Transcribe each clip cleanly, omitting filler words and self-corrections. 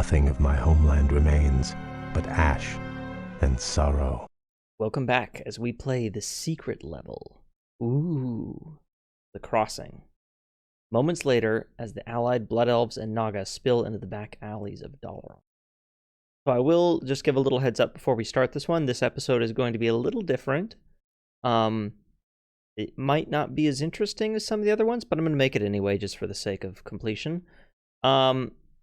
nothing of my homeland remains but ash and sorrow. Welcome back as we play the secret level. Ooh, the crossing. Moments later, as the allied Blood Elves and Naga spill into the back alleys of Dalaran. So I will just give a little heads up before we start this one. This episode is going to be a little different. It might not be as interesting as some of the other ones, but I'm going to make it anyway just for the sake of completion.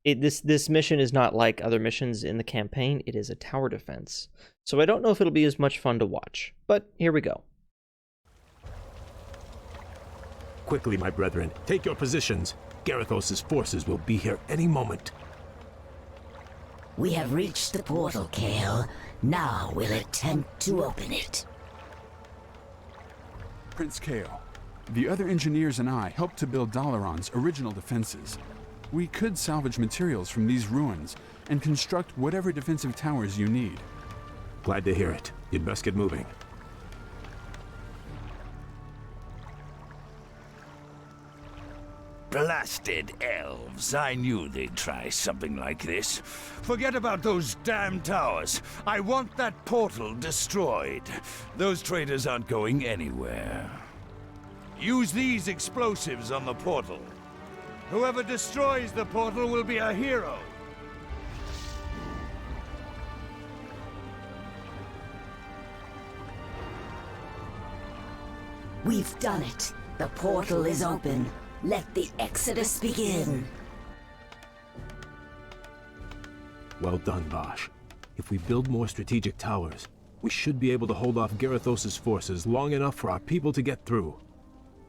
This mission is not like other missions in the campaign. It is a tower defense. So I don't know if it'll be as much fun to watch, but here we go. Quickly, my brethren, take your positions. Garithos' forces will be here any moment. We have reached the portal, Kale. Now we'll attempt to open it. Prince Kale, the other engineers and I helped to build Dalaran's original defenses. We could salvage materials from these ruins and construct whatever defensive towers you need. Glad to hear it. You'd best get moving. Blasted elves. I knew they'd try something like this. Forget about those damn towers. I want that portal destroyed. Those traitors aren't going anywhere. Use these explosives on the portal. Whoever destroys the portal will be a hero. We've done it. The portal is open. Let the exodus begin. Well done, Bosch. If we build more strategic towers, we should be able to hold off Garithos' forces long enough for our people to get through.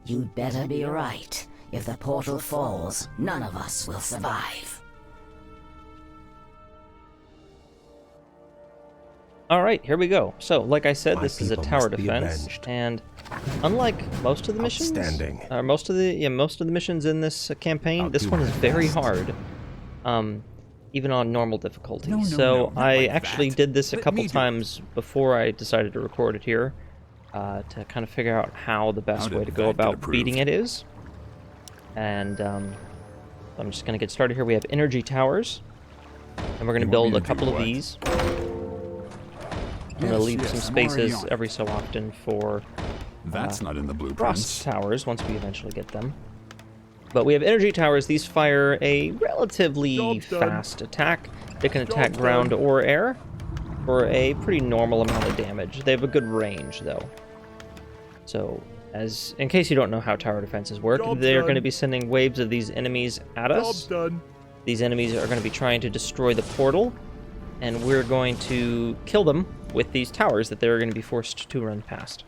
You'd better be right. If the portal falls, none of us will survive. All right, here we go. So, like I said, My this is a people tower must be defense, avenged. and unlike most of the missions, Outstanding. most of the missions in this campaign, I'll this do one is my very best. hard, even on normal difficulty. No, so not I like actually that. did this a Let couple me do it. times before I decided to record it here, to kind of figure out how the best How way did to go that get about beating it is. And I'm just going to get started here. We have energy towers, and we're going to You want build me a to couple do of what? these. I'm going to leave some I'm already spaces on it. every so often for That's not in the frost blueprints. towers once we eventually get them. But we have energy towers. These fire a relatively fast attack. They can attack ground or air for a pretty normal amount of damage. They have a good range, though. So, in case you don't know how tower defenses work, they're going to be sending waves of these enemies at us. These enemies are going to be trying to destroy the portal, and we're going to kill them with these towers that they're going to be forced to run past.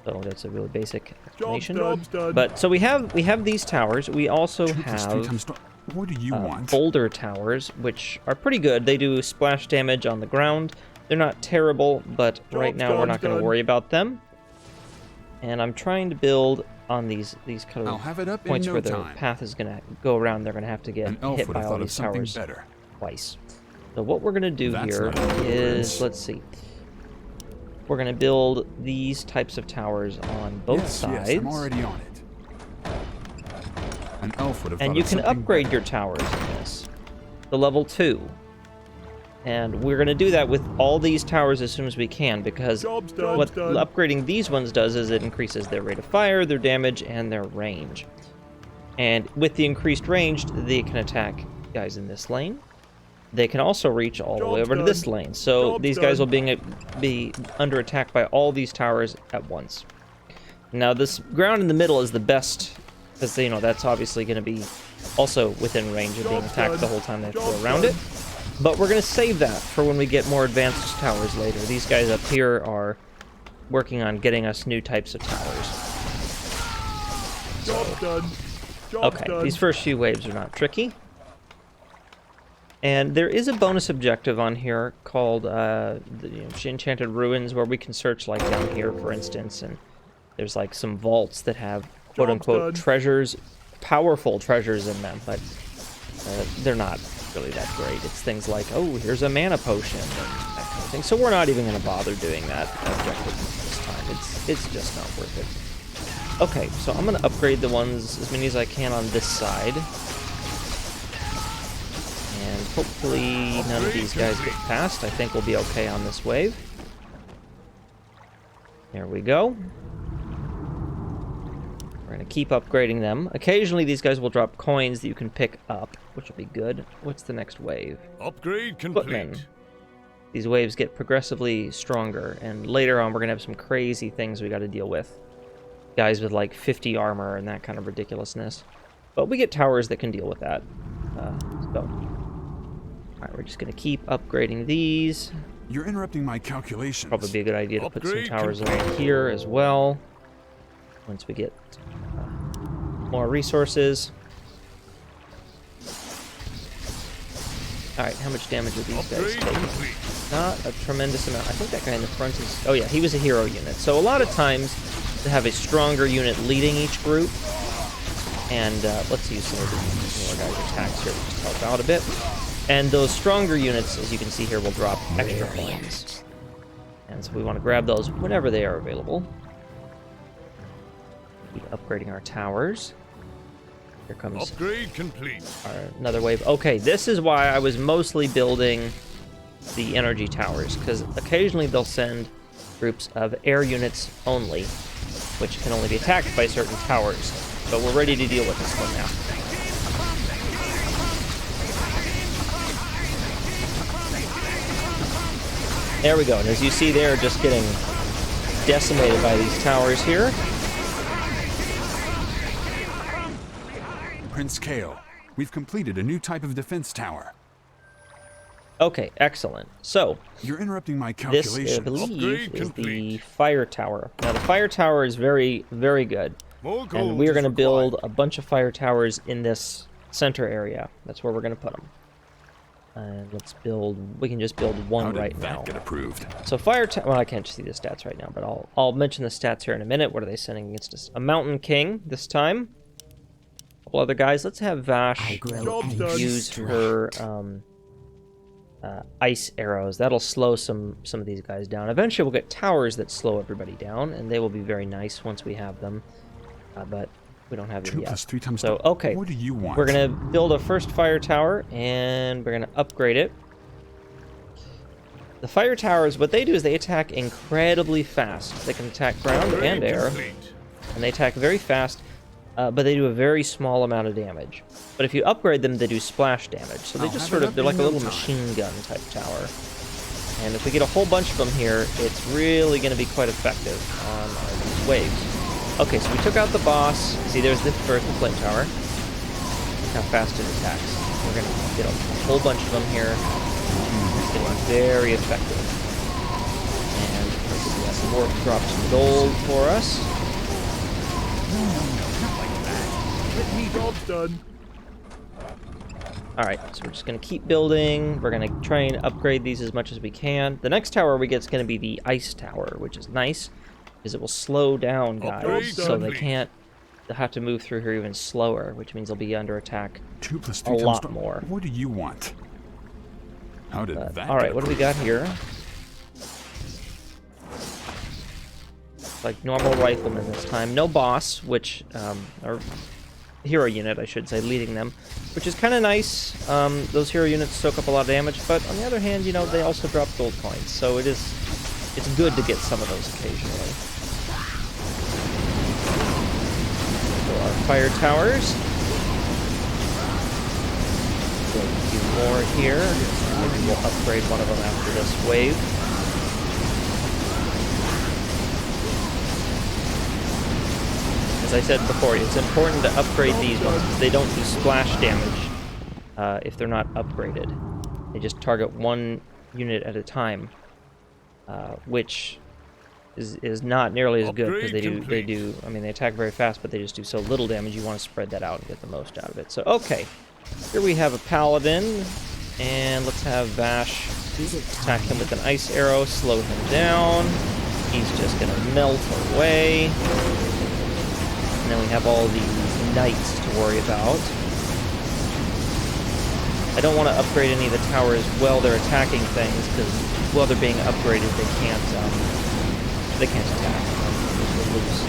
So that's a really basic explanation. But so we have these towers. We also 2 + 3 have times what do you want? boulder towers, which are pretty good. They do splash damage on the ground. They're not terrible, but right now we're not going to worry about them. And I'm trying to build on these kind I'll of have it up in points no where the time. path is going to go around. They're going to have to get An elf hit would by have all thought of these something towers better. twice. So what we're going to do That's here not in the is, blueprints. let's see. We're going to build these types of towers on both sides. Yes, I'm already on it. An elf would have And thought you of can something upgrade better. your towers in this to level 2. And we're going to do that with all these towers as soon as we can, because what upgrading these ones does is it increases their rate of fire, their damage, and their range. And with the increased range, they can attack guys in this lane. They can also reach all the way over to this lane. So these guys will be under attack by all these towers at once. Now this ground in the middle is the best, because that's obviously going to be also within range of being attacked the whole time they have to go around it. But we're going to save that for when we get more advanced towers later. These guys up here are working on getting us new types of towers. Okay, these first few waves are not tricky. And there is a bonus objective on here called the Enchanted Ruins, where we can search, like down here, for instance, and there's like some vaults that have quote-unquote treasures, powerful treasures in them, but they're not really that great. It's things like, oh, here's a mana potion and that kind of thing. So we're not even going to bother doing that objective this time. It's just not worth it. Okay, so I'm going to upgrade the ones, as many as I can on this side. And Hopefully none of these guys get past. I think we'll be okay on this wave. There we go. We're going to keep upgrading them. Occasionally these guys will drop coins that you can pick up, which will be good. What's the next wave? Upgrade complete. Footmen. These waves get progressively stronger, and later on we're going to have some crazy things we got to deal with. Guys with like 50 armor and that kind of ridiculousness. But we get towers that can deal with that. Alright, we're just going to keep upgrading these. You're interrupting my calculations. Probably be a good idea to put some Upgrade towers complete. around here as well. Once we get more resources. Alright, how much damage are these guys Upgrade taking? complete. Not a tremendous amount. I think that guy in the front is... Oh yeah, he was a hero unit. So a lot of times, to have a stronger unit leading each group. And let's use some of the newer guys' attacks here to just help out a bit. And those stronger units, as you can see here, will drop extra coins. And so we want to grab those whenever they are available. Keep upgrading our towers. Here comes Upgrade complete. another wave. Okay, this is why I was mostly building the energy towers, because occasionally they'll send groups of air units only, which can only be attacked by certain towers. But we're ready to deal with this one now. There we go, and as you see, they're just getting decimated by these towers here. Prince Kale, we've completed a new type of defense tower. Okay, excellent. So, You're interrupting my this, calculations. I believe, Upgrade is the complete. fire tower. Now, the fire tower is very, very good. More gold And we are is going to build required. a bunch of fire towers in this center area. That's where we're going to put them. And let's build... We can just build How one did right that now. get approved? So fire tower... Well, I can't see the stats right now, but I'll mention the stats here in a minute. What are they sending against us? A Mountain King this time. A couple other guys. Let's have Vash I grow Job's done. use her ice arrows. That'll slow some of these guys down. Eventually we'll get towers that slow everybody down, and they will be very nice once we have them. But we don't have them 2 yet. plus 3 times So, two. okay. What do you want? We're going to build a first fire tower, and we're going to upgrade it. The fire towers, what they do is they attack incredibly fast. They can attack ground and air, Complete. and they attack very fast, but they do a very small amount of damage. But if you upgrade them, they do splash damage. So they I'll just have sort it of, up they're in like a no little time. machine gun type tower. And if we get a whole bunch of them here, it's really going to be quite effective on these waves. Okay, so we took out the boss. See, there's the first flint tower. Look how fast it attacks. We're going to get a whole bunch of them here. It's getting very effective. And let's see, more drop some gold for us. Job's done. Alright, so we're just going to keep building. We're going to try and upgrade these as much as we can. The next tower we get is going to be the ice tower, which is nice, because it will slow down guys, Upgrade so they complete. can't... They'll have to move through here even slower, which means they'll be under attack. 2 plus a 3 times lot two. more. What do you want? How did that Alright, get what do we got here? Like normal riflemen this time. No boss, which, or hero unit, I should say, leading them, which is kind of nice. Those hero units soak up a lot of damage, but on the other hand, you know, they also drop gold coins, so it's good to get some of those occasionally. So our fire towers. Build a few more here. Maybe we'll upgrade one of them after this wave. As I said before, it's important to upgrade these ones because they don't do splash damage if they're not upgraded. They just target one unit at a time, which is not nearly as good because they do. I mean, they attack very fast, but they just do so little damage. You want to spread that out and get the most out of it. So okay, here we have a paladin, and let's have Vash attack him with an ice arrow, slow him down. He's just gonna melt away. And then we have all these knights to worry about. I don't want to upgrade any of the towers while they're attacking things, because while they're being upgraded, they can't attack. We'll lose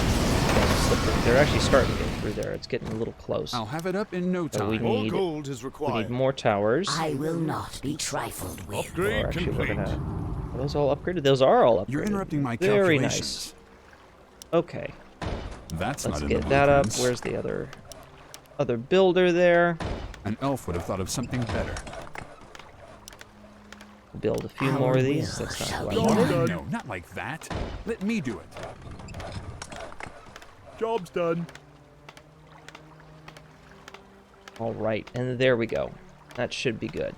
slippery. They're actually starting to get through there. It's getting a little close. I'll have it up in no So we time. More need, gold is we required. need more towers. I will not be trifled with. Or Upgrade actually, complete. we're gonna... Are those all upgraded? Those are all upgraded. You're interrupting my Very calculations. nice. Okay, That's let's not in the get that up. blueprints. Where's the other builder there? An elf would have thought of something better. Build a few Our more of these. will That's not shall what be I wanted. done. No, not like that. Let me do it. Job's done. All right, and there we go. That should be good.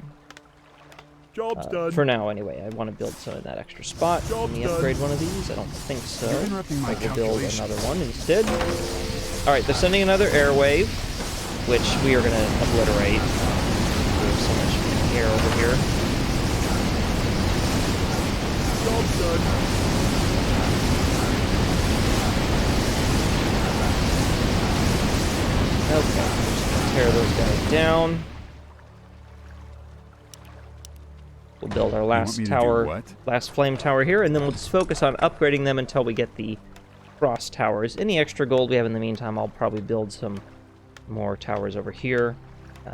Job's done. For now, anyway. I want to build some in that extra spot. Can Job's we done. upgrade one of these? I don't think so. You're interrupting my So we'll build calculations. another one instead. All right, they're sending another air wave, which we are going to obliterate. We have so much air over here. Job's done. Okay, just gonna tear those guys down. We'll build our last me to do tower, what? last flame tower here, and then we'll just focus on upgrading them until we get the frost towers. Any extra gold we have in the meantime, I'll probably build some more towers over here.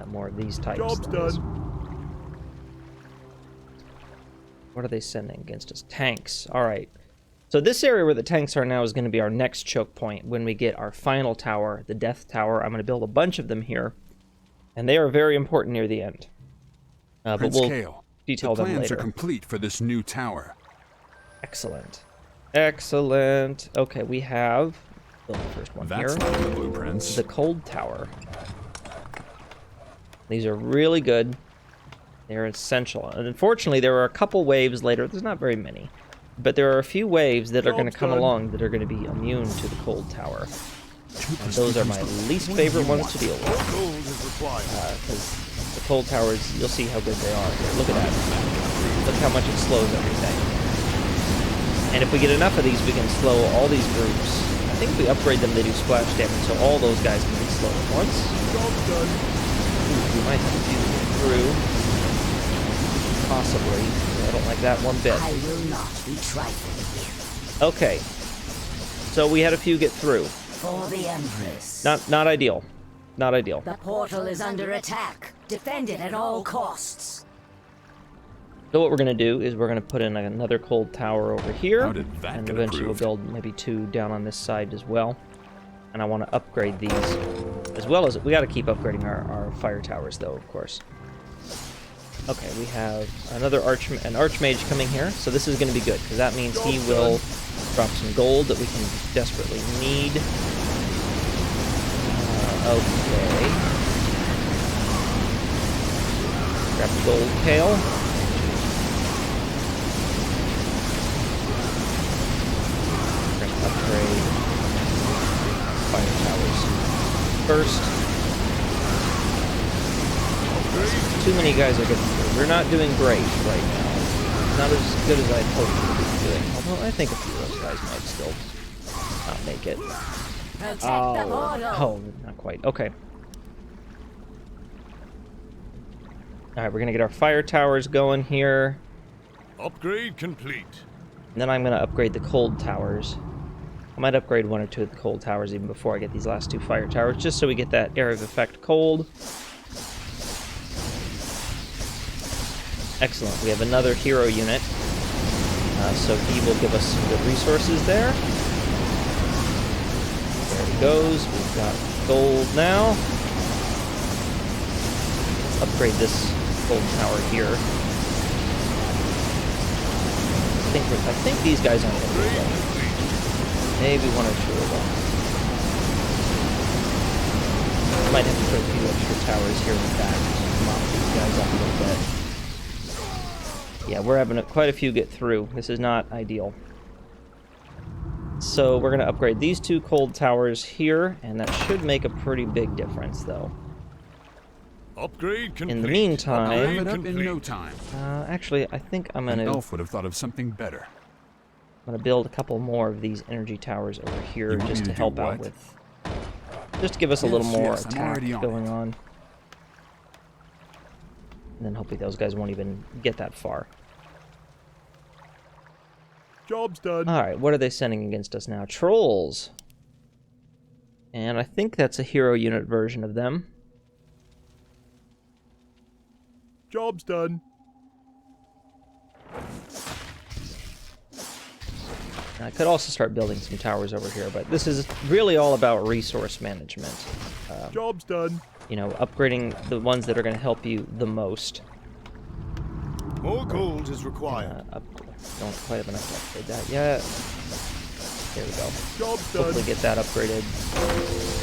More of these types. Job's that is. done. What are they sending against us? Tanks. All right. So this area where the tanks are now is going to be our next choke point when we get our final tower, the Death Tower. I'm going to build a bunch of them here, and they are very important near the end. But Prince we'll Kale, detail the them plans later. are complete for this new tower. Excellent. Excellent. Okay, we have build the first one That's here. not in the blueprints. The Cold Tower. These are really good. They're essential. And unfortunately, there are a couple waves later. There's not very many. But there are a few waves that are going to come along that are going to be immune to the Cold Tower. And those are my least favorite ones to deal with. More gold is required. Because the Cold Towers, you'll see how good they are. Look at that. Look how much it slows everything. And if we get enough of these, we can slow all these groups. I think if we upgrade them, they do splash damage, so all those guys can be slowed at once. Job's done. Ooh, we might have a few to get through. Possibly. I don't like that one bit. I will not be trifled with. Okay. So we had a few get through. For the Empress. Not ideal. Not ideal. The portal is under attack. Defend it at all costs. So what we're going to do is we're going to put in another cold tower over here. How did that and get eventually approved? we'll build maybe 2 down on this side as well. And I want to upgrade these as well as... We got to keep upgrading our fire towers though, of course. Okay, we have another an archmage coming here. So this is going to be good because that means he will drop some gold that we can desperately need. Okay. Grab the gold kale. We're gonna upgrade fire towers first. Too many guys are getting through. We're not doing great right now. Not as good as I'd hoped we would be doing. Although I think a few of those guys might still not make it. Protect the portal. Oh, not quite. Okay. Alright, we're gonna get our fire towers going here. Upgrade complete. And then I'm gonna upgrade the cold towers. I might upgrade 1 or 2 of the cold towers even before I get these last 2 fire towers, just so we get that area of effect cold. Excellent. We have another hero unit. So he will give us some good resources there. There he goes. We've got gold now. Let's upgrade this gold tower here. I think these guys aren't going to be alone. Maybe 1 or 2 of them. Might have to put a few extra towers here in the back to mop these guys up a little bit. Yeah, we're having quite a few get through. This is not ideal. So we're going to upgrade these 2 cold towers here, and that should make a pretty big difference, though. Upgrade complete. In the I'll meantime, have it up in Complete. no time. actually, I think I'm An going to elf would have thought of something better. build a couple more of these energy towers over here You want just me to to do help out what? with... Just to give us a little Yes, more yes, I'm attack already on going it. on. And then hopefully those guys won't even get that far. Job's done. Alright, what are they sending against us now? Trolls! And I think that's a hero unit version of them. Job's done. I could also start building some towers over here, but this is really all about resource management. Job's done. You know, upgrading the ones that are going to help you the most. More gold is required. Don't quite have enough to upgrade that yet. There we go. Job's done. Hopefully get that upgraded.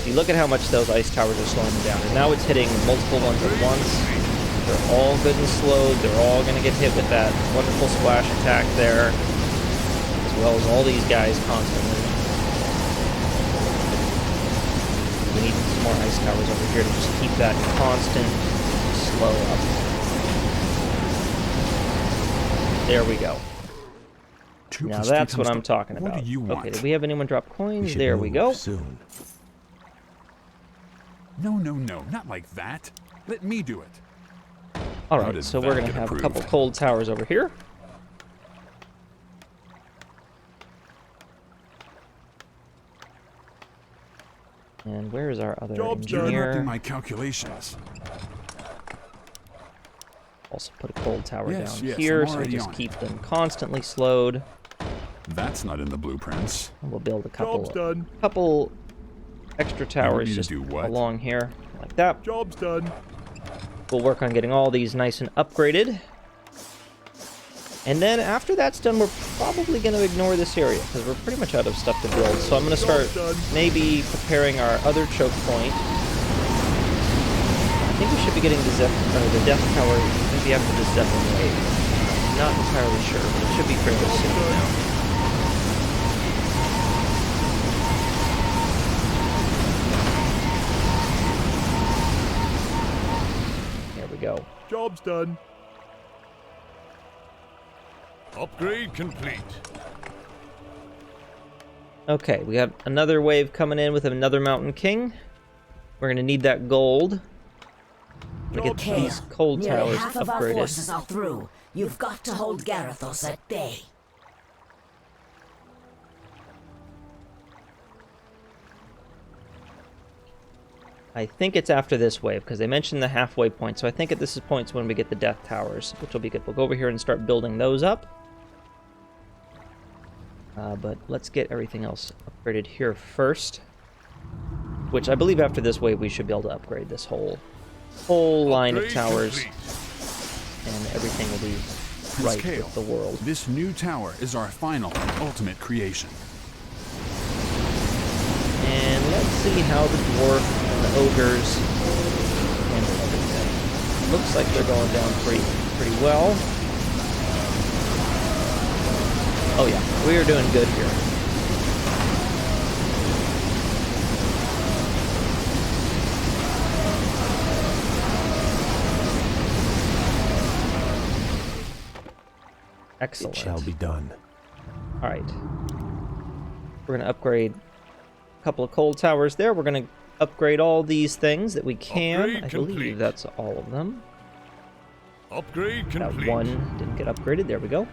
You look at how much those ice towers are slowing them down. And now it's hitting multiple ones at once. They're all good and slowed. They're all going to get hit with that wonderful splash attack there. As well as all these guys constantly. We need some more ice towers over here to just keep that constant slow up. There we go. Now that's what I'm talking about. What do you want? Okay, did we have anyone drop coins? There we go. Soon. No, not like that. Let me do it. All How right, did so that we're going to get have a approved? couple cold towers over here. And where is our other Job's done. Interrupting engineer? my calculations. Also put a cold tower Yes, down yes, here, I'm so we already just on it. keep them constantly slowed. That's not in the blueprints. And we'll build a Job's done. couple extra towers me to just do what? along here, like that. Job's done. We'll work on getting all these nice and upgraded. And then after that's done, we're probably going to ignore this area because we're pretty much out of stuff to build. So I'm going to start maybe preparing our other choke point. I think we should be getting the Death Tower maybe after the Zeppelin wave. I'm not entirely sure, but it should be fairly soon now. There we go. Job's done. Upgrade complete. Okay, we got another wave coming in with another Mountain King. We're going to need that gold. To get Kale, these cold nearly towers half of our forces upgraded. are through. You've got to hold Garethos at bay. I think it's after this wave, because they mentioned the halfway point, so I think at this point's when we get the Death Towers, which will be good. We'll go over here and start building those up. But let's get everything else upgraded here first. Which I believe after this wave we should be able to upgrade this whole line of Upgrade towers. complete. And everything will be Prince right Kale, with the world. this new tower is our final and ultimate creation. And let's see how the dwarf and the ogres handle everything. Looks like they're going down pretty well. Oh yeah, we are doing good here. Excellent. It shall be done. All right. We're going to upgrade a couple of cold towers there. We're going to upgrade all these things that we can. Upgrade I believe complete. that's all of them. Upgrade That complete. one didn't get upgraded. There we go.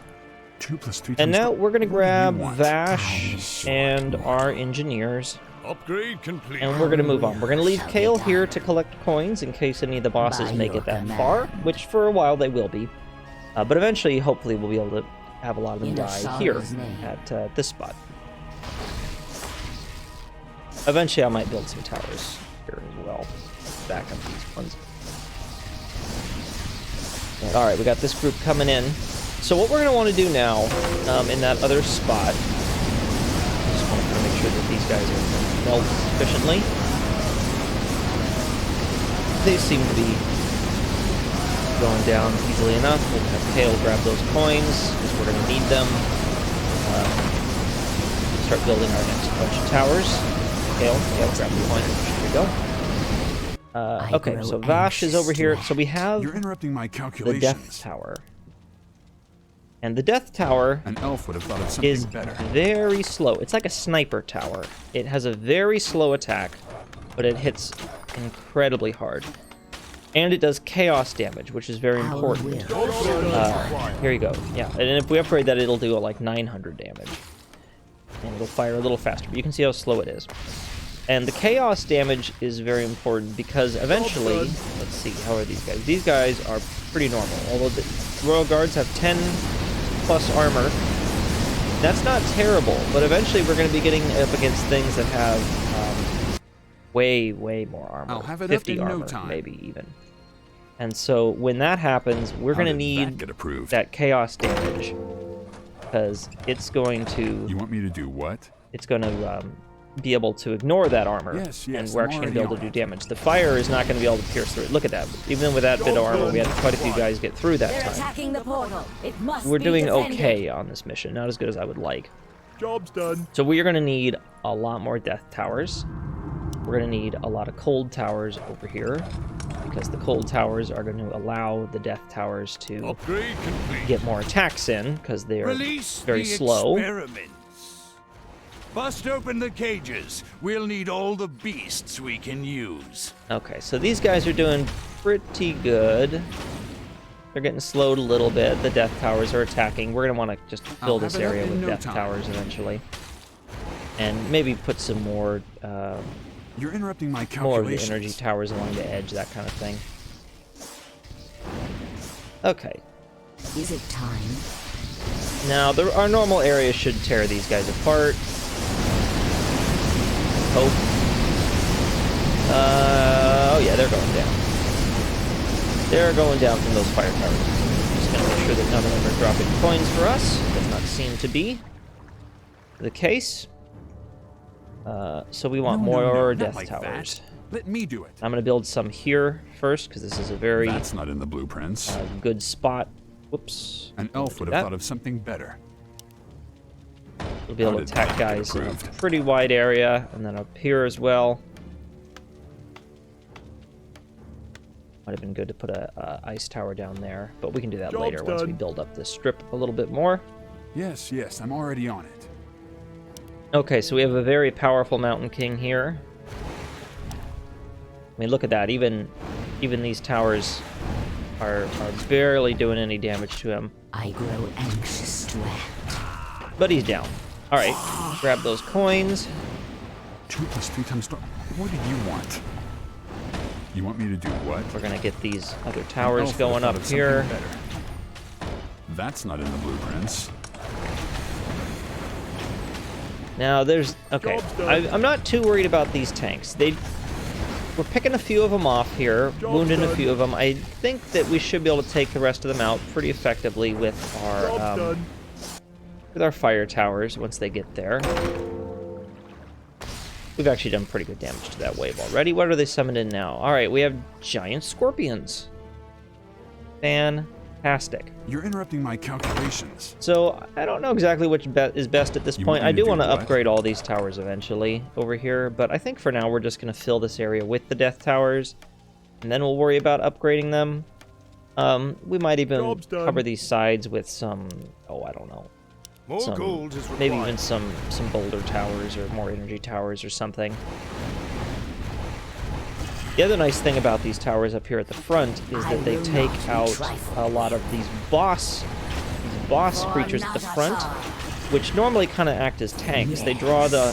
2 + 3 And times now what we're going to do you grab want? Vash and our engineers, Upgrade complete. and we're going to move on. We're going to leave Kale here to collect coins in case any of the bosses By make your it that command. far, which for a while they will be. But eventually, hopefully, we'll be able to have a lot of them In die here Asara's name. at this spot. Eventually, I might build some towers here as well. Back up these ones. All right, we got this group coming in. So what we're going to want to do now, in that other spot, just want to make sure that these guys are melt efficiently. They seem to be going down easily enough. We'll have Kale grab those coins, because we're going to need them. Start building our next bunch of towers. Kale, grab the coins. There we go. Okay, grow so Vash is over here. anxious So we have You're interrupting my the calculations. Death Tower. And the Death Tower An elf would have thought of something is better. very slow. It's like a sniper tower. It has a very slow attack, but it hits incredibly hard. And it does chaos damage, which is very Our important. will. Here you go. Yeah, and if we upgrade that, it'll do like 900 damage. And it'll fire a little faster, but you can see how slow it is. And the chaos damage is very important because eventually, let's see, how are these guys? These guys are pretty normal, although the Royal Guards have 10 plus armor. That's not terrible, but eventually we're going to be getting up against things that have way more armor. I'll have it 50 up in armor, no time. maybe even. And so when that happens, we're going to need that chaos damage because it's going to... You want me to do what? It's going to be able to ignore that armor, Yes, and we're I'm actually going to be able to already do on it. damage. The fire is not going to be able to pierce through it. Look at that. Even with that bit of armor, we had quite a few guys get through that They're time. attacking the portal. It must We're be doing defended. okay on this mission. Not as good as I would like. Job's done. So we are going to need a lot more death towers. We're going to need a lot of cold towers over here, because the cold towers are going to allow the death towers to Upgrade complete. get more attacks in, because they are Release very the slow. experiments. Bust open the cages. We'll need all the beasts we can use. Okay, so these guys are doing pretty good. They're getting slowed a little bit. The death towers are attacking. We're going to want to just fill this have it up area in with no death time. towers eventually. And maybe put some more You're interrupting my of the calculations. energy towers along the edge, that kind of thing. Okay. Is it time? Now, our normal area should tear these guys apart. Hope. Oh yeah, they're going down. They're going down from those fire towers. Just gonna make sure that none of them are dropping coins for us. Does not seem to be the case. So we want more not death like towers. that. Let me do it. I'm gonna build some here first, because this is a very That's not in the blueprints. good spot. Whoops. An elf would that. have thought of something better. We'll be able to How did attack that get guys in a approved? pretty wide area, and then up here as well. Might have been good to put a ice tower down there, but we can do that Job's later once we done. build up this strip a little bit more. Yes, I'm already on it. Okay, so we have a very powerful Mountain King here. I mean, look at that. Even these towers are barely doing any damage to him. I grow anxious to act. But he's down. All right, grab those coins. 2 plus 3 times... What do you want? You want me to do what? We're gonna get these other An towers elf would have going thought up of something here. better. That's not in the blueprints. Now there's okay. Job's done. I'm not too worried about these tanks. We're picking a few of them off here, Job's wounding a done. few of them. I think that we should be able to take the rest of them out pretty effectively with Job's our done. fire towers once they get there. We've actually done pretty good damage to that wave already. What are they summoned in now? All right, we have giant scorpions. Fantastic. You're interrupting my calculations. So I don't know exactly which is best at this You point. want me I to do do want to what? upgrade all these towers eventually over here, but I think for now we're just going to fill this area with the death towers, and then we'll worry about upgrading them. We might even Job's done. cover these sides with some, I don't know, More gold is required. maybe even some boulder towers or more energy towers or something. The other nice thing about these towers up here at the front is that they take out a lot of these boss creatures at the front, which normally kind of act as tanks. They draw the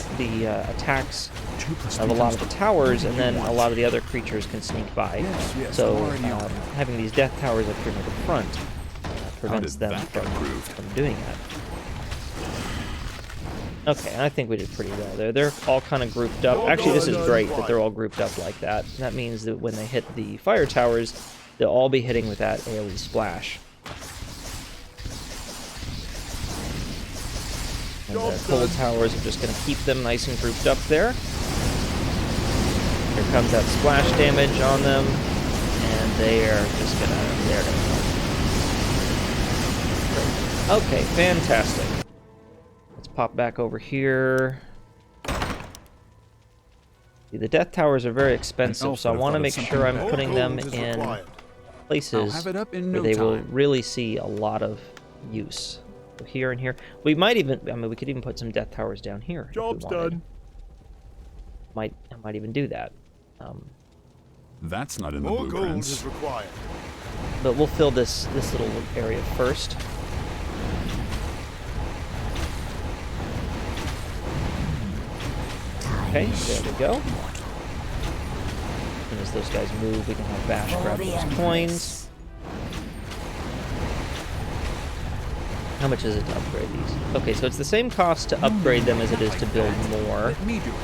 attacks 2 plus 3 of a lot times of the towers, and then a lot of the other creatures can sneak by. Yes, So I'm already on it. having these death towers up here near the front prevents did them that get approved? from doing that. Okay, I think we did pretty well there. They're all kind of grouped up. Actually, this is great that they're all grouped up like that. That means that when they hit the fire towers, they'll all be hitting with that AoE splash. And the cold towers are just going to keep them nice and grouped up there. Here comes that splash damage on them, and they're gonna go. Okay, fantastic. Let's pop back over here. See, the death towers are very expensive, elf so I would have want to thought of make something sure I'm better. putting them More gold is in required. places I'll have it up in where no they will time. really see a lot of use. So here and here. We might even, we could even put some death towers down here. if we Job's wanted. done. I might even do that. That's not in the More gold blueprints. is required. But we'll fill this little area first. Time Okay, there we go. And as those guys move, we can have Bash grab those coins. How much is it to upgrade these? Okay, so it's the same cost to upgrade them as it is to build more. Let me do it.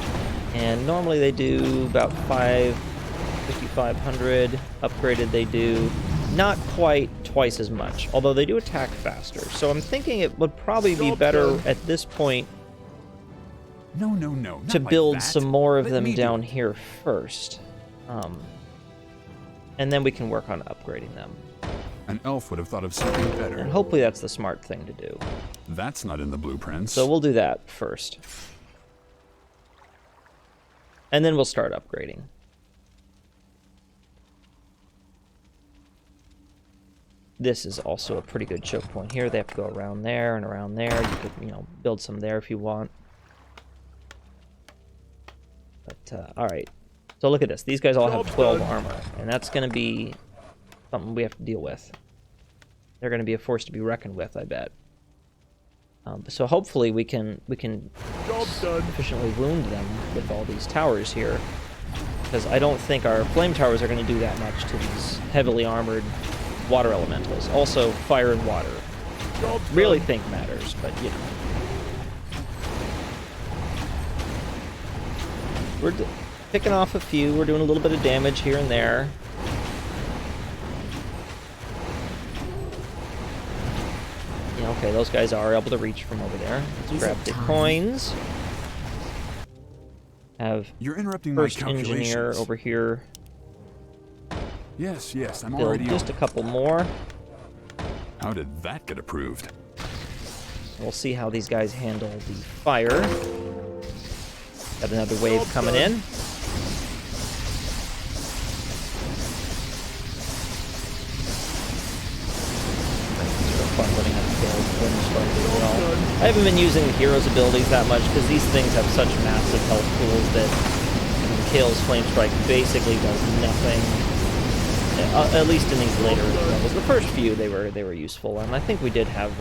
And normally they do about 5,500. Upgraded they do not quite twice as much, although they do attack faster. So I'm thinking it would probably be better at this point No, not to like build that. some more of Let them me do down it. here first. And then we can work on upgrading them. An elf would have thought of something And better. hopefully that's the smart thing to do. That's not in the blueprints. So we'll do that first. And then we'll start upgrading. This is also a pretty good choke point here. They have to go around there and around there. You could, build some there if you want. But, alright. So look at this. These guys all have 12 armor. And that's going to be something we have to deal with. They're going to be a force to be reckoned with, I bet. So hopefully we can efficiently wound them with all these towers here. Because I don't think our flame towers are going to do that much to these heavily armored water elementals. Also, fire and water. Really think matters, but We're picking off a few. We're doing a little bit of damage here and there. Okay, those guys are able to reach from over there. Let's grab the coins. Have You're interrupting my first engineer calculations. over here Yes, I'm build already just a on. couple more. How did that get approved? We'll see how these guys handle the fire. Got another wave coming in. Fun running up the Flame Strike as well. I haven't been using the heroes' abilities that much because these things have such massive health pools that Kale's Flame Strike basically does nothing. At least in these later levels. The first few they were useful, and I think we did have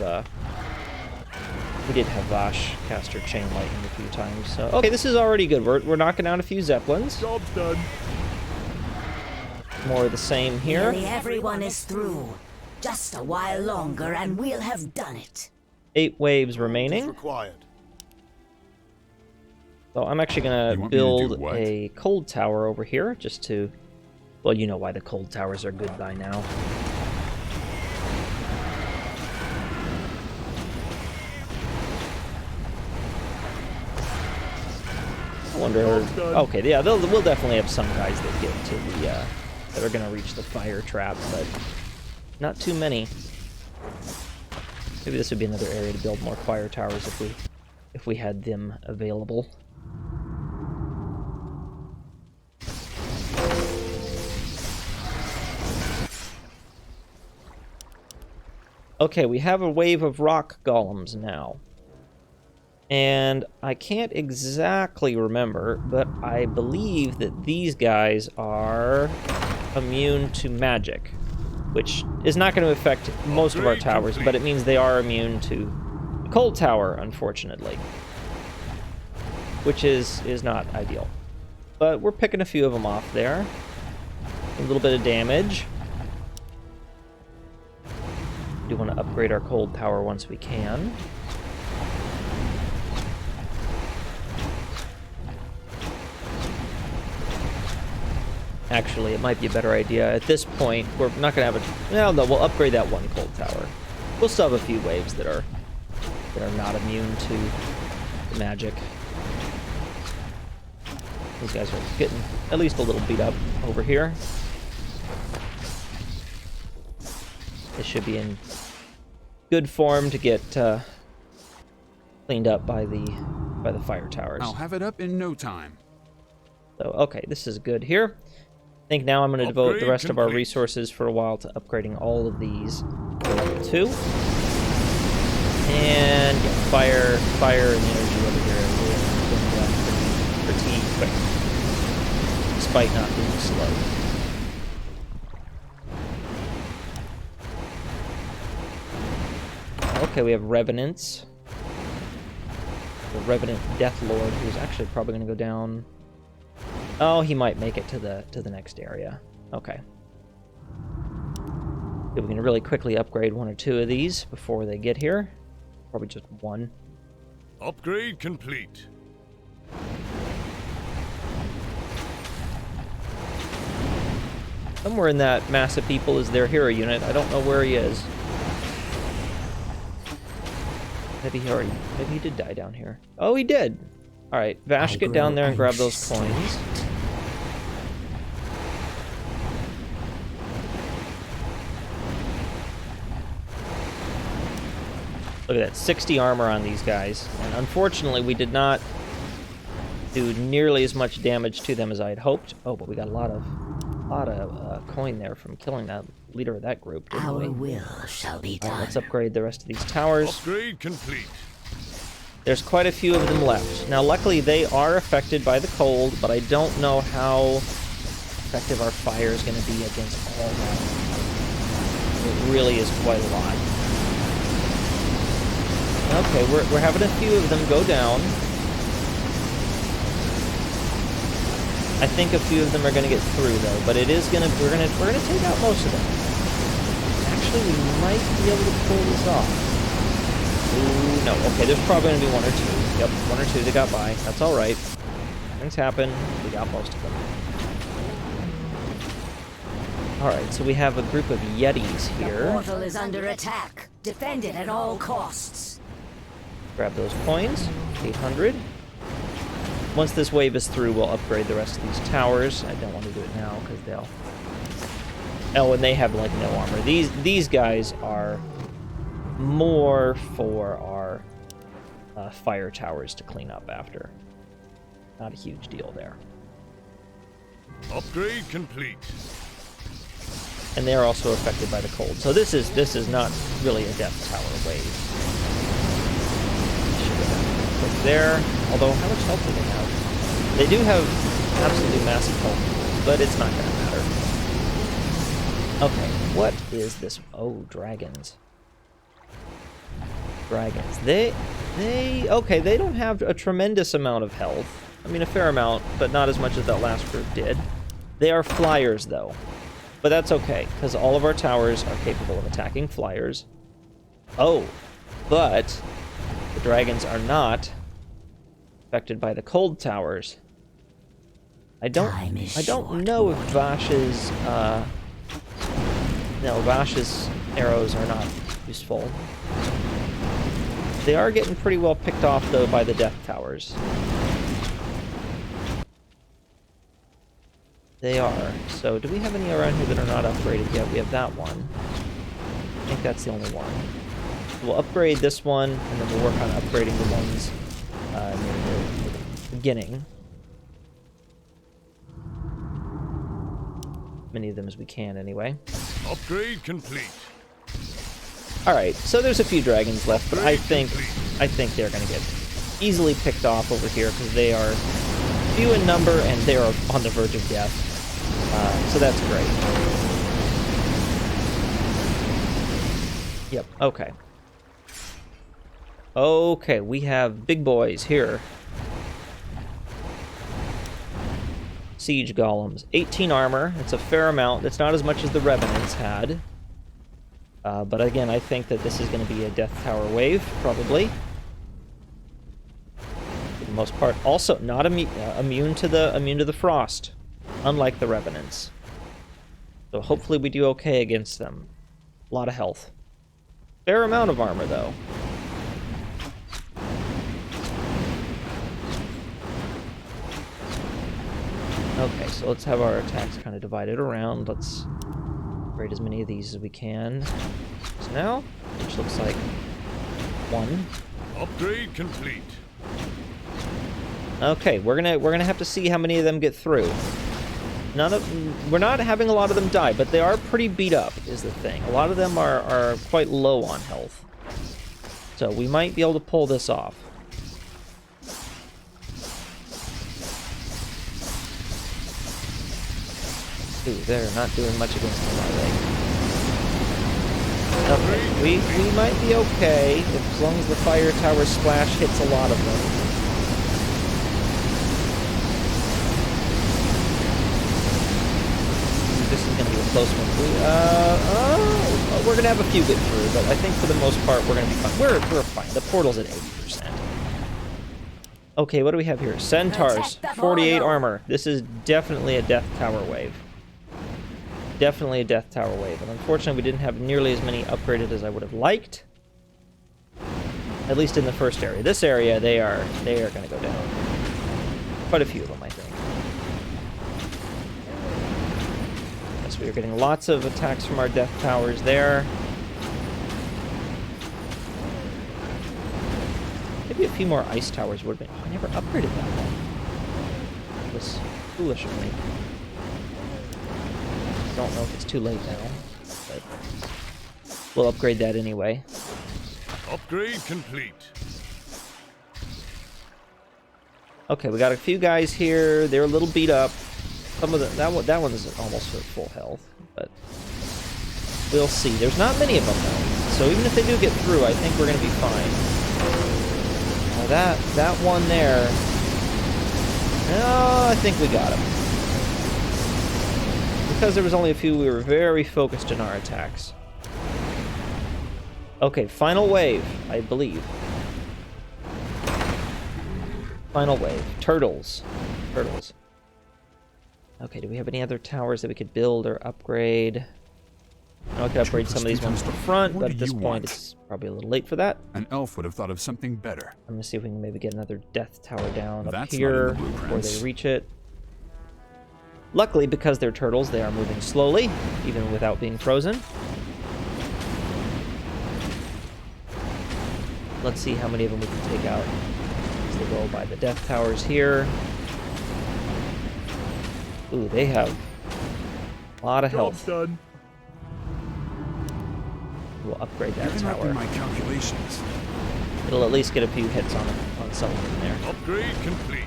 Vash caster Chain Lightning a few times. So okay, this is already good. We're knocking down a few Zeppelins. Job's done. More of the same here. Nearly everyone is through. Just a while longer and we'll have done it. 8 waves remaining. Required. So I'm actually gonna You want me to do build what? a cold tower over here, just to... Well, you know why the cold towers are good by now. I wonder... Okay, yeah, we'll definitely have some guys that get to the... that are gonna reach the fire trap, but not too many. Maybe this would be another area to build more fire towers if we had them available. Okay, we have a wave of rock golems now. And I can't exactly remember, but I believe that these guys are immune to magic, which is not going to affect most of our towers, but it means they are immune to the cold tower, unfortunately, which is not ideal. But we're picking a few of them off there. A little bit of damage. We do want to upgrade our cold tower once we can. Actually, it might be a better idea. At this point, we're not going to have a... No, we'll upgrade that one cold tower. We'll still have a few waves that are not immune to the magic. These guys are getting at least a little beat up over here. They should be in good form to get cleaned up by the fire towers. I'll have it up in no time. So, okay, this is good here. I think now I'm going to devote the rest of our complete. resources for a while to upgrading all of these to level 2. And yeah, fire and energy over here are going down pretty quick, despite not being slow. Okay, we have revenants. the Revenant Death Lord, who's actually probably going to go down. Oh, he might make it to the next area. Okay. We're going to really quickly upgrade 1 or 2 of these before they get here. Probably just 1. Upgrade complete. Somewhere in that mass of people is their hero unit. I don't know where he is. Maybe he did die down here. Oh, he did. All right, Vash, get down there and grab those coins. Look at that, 60 armor on these guys. And unfortunately, we did not do nearly as much damage to them as I had hoped. Oh, but we got a lot of coin there from killing that leader of that group, didn't Our we? will shall be done. Let's upgrade the rest of these towers. Upgrade complete. There's quite a few of them left. Now, luckily, they are affected by the cold, but I don't know how effective our fire is going to be against all that. It really is quite a lot. Okay, we're having a few of them go down. I think a few of them are going to get through, though, but it is going to we're going to take out most of them. Actually, we might be able to pull this off. Ooh, no. Okay, there's probably going to be 1 or 2. Yep, 1 or 2 that got by. That's all right. Things happen. We got most of them. All right, so we have a group of Yetis here. The portal is under attack. Defend it at all costs. Grab those coins. 800. Once this wave is through, we'll upgrade the rest of these towers. I don't want to do it now because they'll... Oh, and they have, like, no armor. These guys are more for our fire towers to clean up after. Not a huge deal there. Upgrade complete. And they're also affected by the cold. So this is not really a death tower wave. Click there. Although, how much health do they have? They do have absolutely massive health, but it's not going to matter. Okay, what is this? Oh, dragons. Dragons. Okay, they don't have a tremendous amount of health. I mean, a fair amount, but not as much as that last group did. They are flyers, though. But that's okay, because all of our towers are capable of attacking flyers. Oh, but the dragons are not affected by the cold towers. I don't know if Vash's Vash's arrows are not useful. They are getting pretty well picked off though by the death towers. They are. So do we have any around here that are not upgraded yet? We have that one. I think that's the only one. We'll upgrade this one, and then we'll work on upgrading the ones near the beginning. Many of them as we can, anyway. Upgrade complete. All right, so there's a few dragons left, but I think they're going to get easily picked off over here because they are few in number and they are on the verge of death. So that's great. Yep. Okay. Okay, we have big boys here. Siege golems. 18 armor. It's a fair amount. It's not as much as the Revenants had. But again, I think that this is going to be a Death Tower wave, probably. For the most part. Also, not immune to the frost, unlike the Revenants. So hopefully we do okay against them. A lot of health. Fair amount of armor, though. Okay, so let's have our attacks kind of divided around. Let's upgrade as many of these as we can. So now, which looks like 1. Upgrade complete. Okay, we're gonna have to see how many of them get through. We're not having a lot of them die, but they are pretty beat up, is the thing. A lot of them are quite low on health. So we might be able to pull this off. Ooh, they're not doing much against them, are they? Okay, we might be okay, as long as the fire tower splash hits a lot of them. close one. We're gonna have a few get through, but I think for the most part we're gonna be fine. We're fine. The portal's at 80%. Okay, what do we have here? Centaurs, 48 armor. This is definitely a death tower wave. Definitely a death tower wave. And unfortunately, we didn't have nearly as many upgraded as I would have liked. At least in the first area. This area, they are going to go down. Quite a few of them, I think. Yes, we are getting lots of attacks from our death towers there. Maybe a few more ice towers would have been... Oh, I never upgraded that one. It was foolish of me. Don't know if it's too late now, but we'll upgrade that anyway. Upgrade complete. Okay, we got a few guys here. They're a little beat up. Some of that one's almost at full health, but we'll see. There's not many of them though, so even if they do get through, I think we're gonna be fine. Now that one there. Oh, I think we got him. Because there was only a few, we were very focused in our attacks. Okay, final wave, I believe. Final wave. Turtles. Turtles. Okay, do we have any other towers that we could build or upgrade? I could upgrade some of these ones to the front, but at this point it's probably a little late for that. An elf would have thought of something better. I'm gonna see if we can maybe get another death tower down up here before they reach it. Luckily, because they're turtles, they are moving slowly, even without being frozen. Let's see how many of them we can take out as they go by the death towers here. Ooh, they have a lot of health. Done. We'll upgrade that tower. My calculations. It'll at least get a few hits on some of them there. Upgrade complete.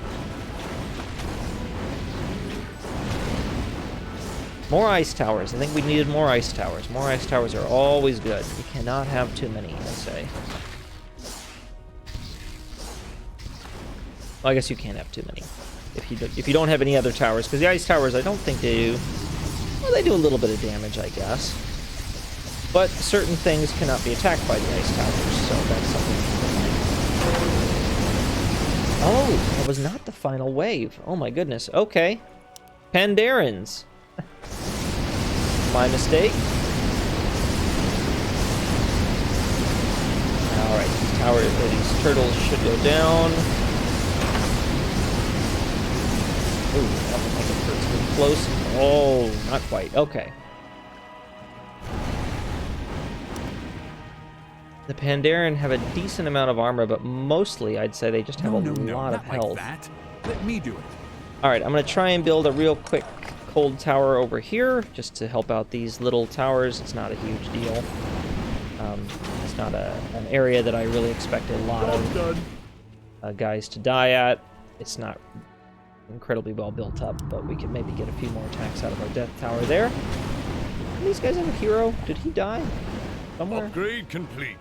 More ice towers. I think we needed more ice towers. More ice towers are always good. We cannot have too many, I say. Well, I guess you can't have too many if you don't have any other towers, because the ice towers, I don't think they do. Well, they do a little bit of damage, I guess. But certain things cannot be attacked by the ice towers, so that's something to keep in mind. Oh, that was not the final wave. Oh my goodness. Okay. Pandarans. My mistake. Alright, these turtles should go down. Ooh, that one like it hurts pretty close. Oh, not quite. Okay. The Pandaren have a decent amount of armor, but mostly I'd say they just have a lot of health. Like that. Let me do it. Alright, I'm going to try and build a real quick cold tower over here, just to help out these little towers. It's not a huge deal. It's not an area that I really expect a lot of guys to die at. It's not incredibly well built up, but we could maybe get a few more attacks out of our death tower there. Do these guys have a hero? Did he die somewhere? Upgrade complete.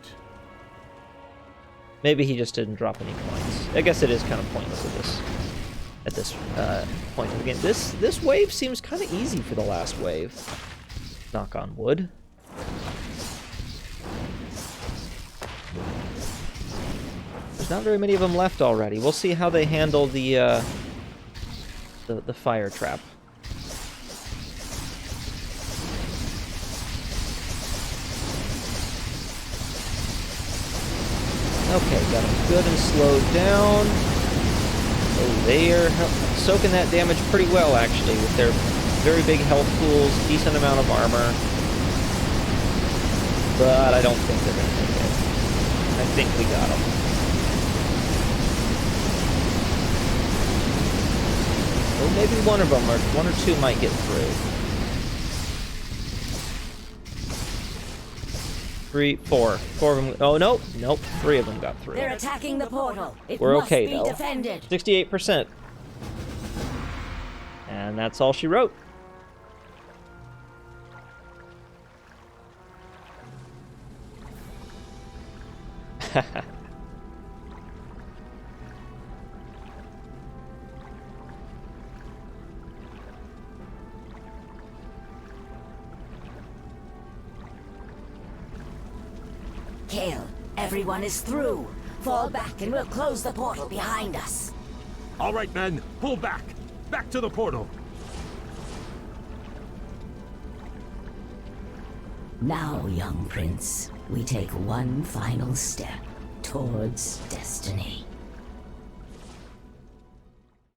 Maybe he just didn't drop any coins. I guess it is kind of pointless at this point of the game. This wave seems kind of easy for the last wave. Knock on wood. There's not very many of them left already. We'll see how they handle the fire trap. Okay, got them good and slowed down. Oh, they are soaking that damage pretty well, actually, with their very big health pools, decent amount of armor. But I don't think they're going to make it. I think we got them. Well, maybe one of them, or one or two might get through. 4 of them. Oh, nope. 3 of them got through. They're attacking the portal. We're okay, must be though. Defended. 68%. And that's all she wrote. Kale, everyone is through. Fall back and we'll close the portal behind us. All right, men, pull back. Back to the portal. Now, young prince, we take one final step towards destiny.